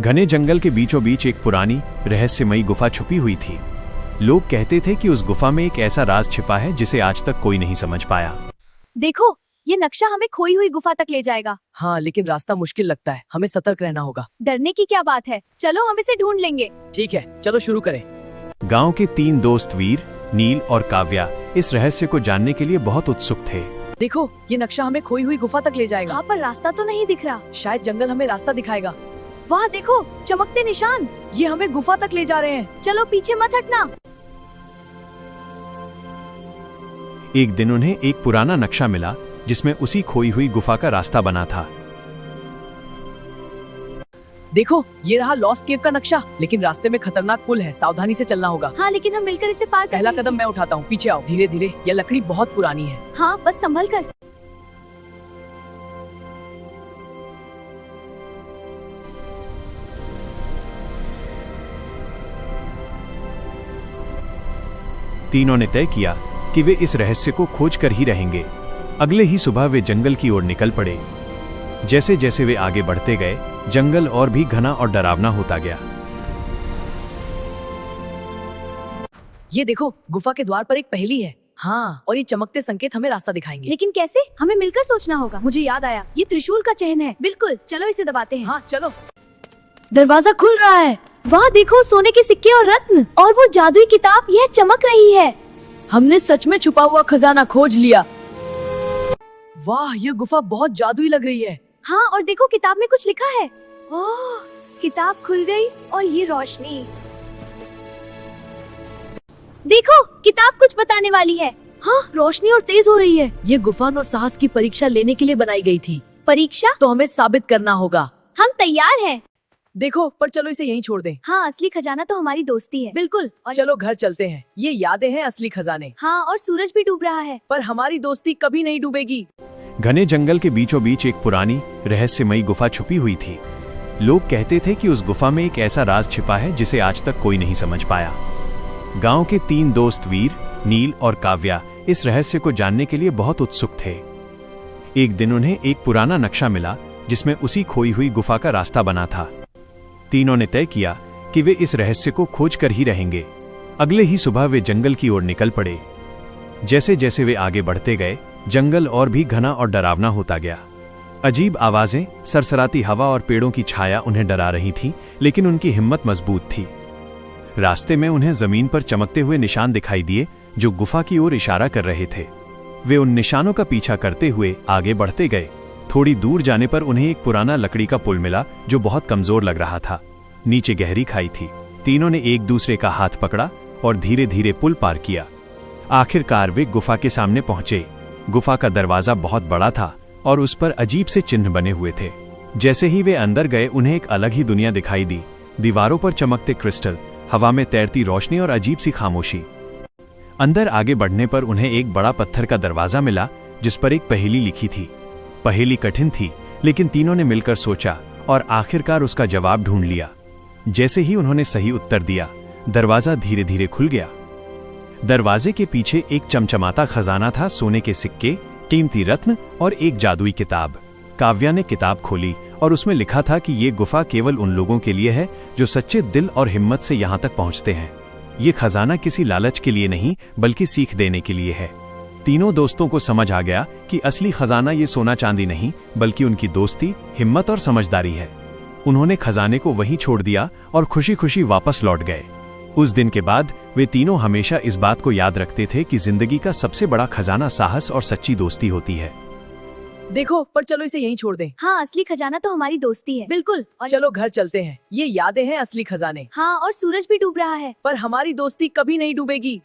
घने जंगल के बीचों बीच एक पुरानी रहस्यमयी गुफा छुपी हुई थी। लोग कहते थे कि उस गुफा में एक ऐसा राज छिपा है जिसे आज तक कोई नहीं समझ पाया। देखो, ये नक्शा हमें खोई हुई गुफा तक ले जाएगा। हाँ, लेकिन रास्ता मुश्किल लगता है, हमें सतर्क रहना होगा। डरने की क्या बात है, चलो हम इसे ढूंढ लेंगे। ठीक है, चलो शुरू करें। गांव के 3 दोस्त वीर, नील और काव्या इस रहस्य को जानने के लिए बहुत उत्सुक थे। देखो, ये नक्शा हमें खोई हुई गुफा तक ले जाएगा। यहाँ पर रास्ता तो नहीं दिख रहा। शायद जंगल हमें रास्ता दिखाएगा। वाह देखो, चमकते निशान। ये हमें गुफा तक ले जा रहे हैं। चलो पीछे मत हटना। एक दिन उन्हें एक पुराना नक्शा मिला जिसमें उसी खोई हुई गुफा का रास्ता बना था। देखो, ये रहा लॉस्ट केव का नक्शा, लेकिन रास्ते में खतरनाक पुल है, सावधानी से चलना होगा। हाँ, लेकिन हम मिलकर इसे पार पहला करेंगे। कदम मैं उठाता हूँ, पीछे आओ। धीरे धीरे, यह लकड़ी बहुत पुरानी है। हाँ, बस संभल कर। तीनों ने तय किया कि वे इस रहस्य को खोज कर ही रहेंगे। अगले ही सुबह वे जंगल की ओर निकल पड़े। जैसे जैसे वे आगे बढ़ते गए, जंगल और भी घना और डरावना होता गया। ये देखो, गुफा के द्वार पर एक पहेली है। हाँ, और ये चमकते संकेत हमें रास्ता दिखाएंगे। लेकिन कैसे? हमें मिलकर सोचना होगा। मुझे याद आया, ये त्रिशूल का चिन्ह है। बिल्कुल, चलो इसे दबाते हैं। हाँ, चलो। दरवाजा खुल रहा है। वाह देखो, सोने के सिक्के और रत्न, और वो जादुई किताब, यह चमक रही है। हमने सच में छुपा हुआ खजाना खोज लिया। वाह, ये गुफा बहुत जादुई लग रही है। हाँ, और देखो किताब में कुछ लिखा है। ओह, किताब खुल गई और ये रोशनी। देखो, किताब कुछ बताने वाली है। हाँ, रोशनी और तेज हो रही है। ये गुफा और साहस की परीक्षा लेने के लिए बनाई गई थी। परीक्षा? तो हमें साबित करना होगा। हम तैयार हैं। देखो, पर चलो इसे यहीं छोड़ दें। हाँ, असली खजाना तो हमारी दोस्ती है। बिल्कुल। और चलो घर चलते हैं। ये यादें हैं असली खजाने। हाँ, और सूरज भी डूब रहा है। पर हमारी दोस्ती कभी नहीं डूबेगी। घने जंगल के बीचों बीच एक पुरानी रहस्यमयी गुफा छुपी हुई थी। लोग कहते थे कि उस गुफा में एक ऐसा राज छिपा है जिसे आज तक कोई नहीं समझ पाया। गांव के 3 दोस्त वीर, नील और काव्या इस रहस्य को जानने के लिए बहुत उत्सुक थे। एक दिन उन्हें एक पुराना नक्शा मिला जिसमें उसी खोई हुई गुफा का रास्ता बना था। तीनों ने तय किया कि वे इस रहस्य को खोज कर ही रहेंगे। अगले ही सुबह वे जंगल की ओर निकल पड़े। जैसे जैसे वे आगे बढ़ते गए, जंगल और भी घना और डरावना होता गया। अजीब आवाजें, सरसराती हवा और पेड़ों की छाया उन्हें डरा रही थी, लेकिन उनकी हिम्मत मजबूत थी। रास्ते में उन्हें जमीन पर चमकते हुए निशान दिखाई दिए जो गुफा की ओर इशारा कर रहे थे। वे उन निशानों का पीछा करते हुए आगे बढ़ते गए। थोड़ी दूर जाने पर उन्हें एक पुराना लकड़ी का पुल मिला जो बहुत कमजोर लग रहा था। नीचे गहरी खाई थी। तीनों ने एक दूसरे का हाथ पकड़ा और धीरे धीरे पुल पार किया। आखिरकार वे गुफा के सामने पहुंचे। गुफा का दरवाजा बहुत बड़ा था और उस पर अजीब से चिन्ह बने हुए थे। जैसे ही वे अंदर गए, उन्हें एक अलग ही दुनिया दिखाई दी। दीवारों पर चमकते क्रिस्टल, हवा में तैरती रोशनी और अजीब सी खामोशी। अंदर आगे बढ़ने पर उन्हें एक बड़ा पत्थर का दरवाजा मिला जिस पर एक पहेली लिखी थी। पहेली कठिन थी, लेकिन तीनों ने मिलकर सोचा और आखिरकार उसका जवाब ढूंढ लिया। जैसे ही उन्होंने सही उत्तर दिया, दरवाजा धीरे धीरे खुल गया। दरवाजे के पीछे एक चमचमाता खजाना था, सोने के सिक्के, कीमती रत्न और एक जादुई किताब। काव्या ने किताब खोली और उसमें लिखा था कि ये गुफा केवल उन लोगों के लिए है जो सच्चे दिल और हिम्मत से यहाँ तक पहुँचते हैं। ये खजाना किसी लालच के लिए नहीं, बल्कि सीख देने के लिए है। तीनों दोस्तों को समझ आ गया कि असली खजाना ये सोना चांदी नहीं, बल्कि उनकी दोस्ती, हिम्मत और समझदारी है। उन्होंने खजाने को वहीं छोड़ दिया और खुशी खुशी वापस लौट गए। उस दिन के बाद वे तीनों हमेशा इस बात को याद रखते थे कि जिंदगी का सबसे बड़ा खजाना साहस और सच्ची दोस्ती होती है। देखो, पर चलो इसे यहीं छोड़ दें। हाँ, असली खजाना तो हमारी दोस्ती है। बिल्कुल। और चलो घर चलते हैं। ये यादें हैं असली खजाने। हाँ, और सूरज भी डूब रहा है। पर हमारी दोस्ती कभी नहीं डूबेगी।